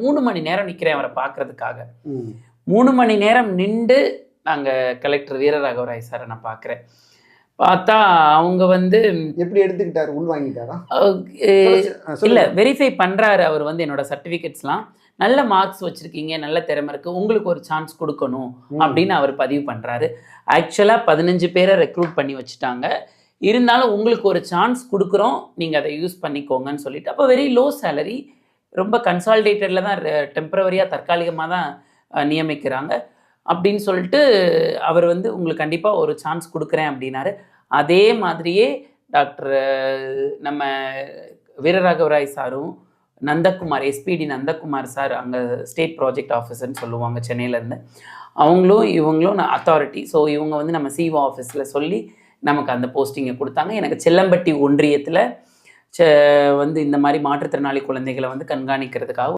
3 மணி நேரம் நிற்கிறேன் அவரை பார்க்கறதுக்காக. 3 மணி நேரம் நின்று நாங்கள் கலெக்டர் வீரராகவராய் சாரை நான் பார்க்குறேன். பார்த்தா அவங்க வந்து எப்படி எடுத்துக்கிட்டாரு, உள் வாங்கிட்டாரா? இல்லை, வெரிஃபை பண்ணுறாரு அவர் வந்து என்னோட சர்டிஃபிகேட்ஸ்லாம். நல்ல மார்க்ஸ் வச்சுருக்கீங்க, நல்ல திறமை இருக்குது, உங்களுக்கு ஒரு சான்ஸ் கொடுக்கணும் அப்படின்னு அவர் பதிவு பண்ணுறாரு. ஆக்சுவலாக 15 பேரை ரெக்ரூட் பண்ணி வச்சுட்டாங்க. இருந்தாலும் உங்களுக்கு ஒரு சான்ஸ் கொடுக்குறோம், நீங்கள் அதை யூஸ் பண்ணிக்கோங்கன்னு சொல்லிட்டு. அப்போ வெரி லோ சேலரி, ரொம்ப கன்சால்டேட்டடில் தான், டெம்பரவரியாக தற்காலிகமாக தான் நியமிக்கிறாங்க அப்படின்னு சொல்லிட்டு அவர் வந்து உங்களுக்கு கண்டிப்பாக ஒரு சான்ஸ் கொடுக்குறேன் அப்படின்னாரு. அதே மாதிரியே டாக்டர் நம்ம வீரராகவராய் சாரும் நந்தகுமார், எஸ்பிடி நந்தகுமார் சார், அங்கே ஸ்டேட் ப்ராஜெக்ட் ஆஃபீஸர்னு சொல்லுவாங்க சென்னையிலேருந்து, அவங்களும் இவங்களும் அத்தாரிட்டி. ஸோ இவங்க வந்து நம்ம சிஓ ஆஃபீஸில் சொல்லி நமக்கு அந்த போஸ்டிங்கை கொடுத்தாங்க. எனக்கு செல்லம்பட்டி ஒன்றியத்தில் வந்து இந்த மாதிரி மாற்றுத்திறனாளி குழந்தைகளை வந்து கண்காணிக்கிறதுக்காக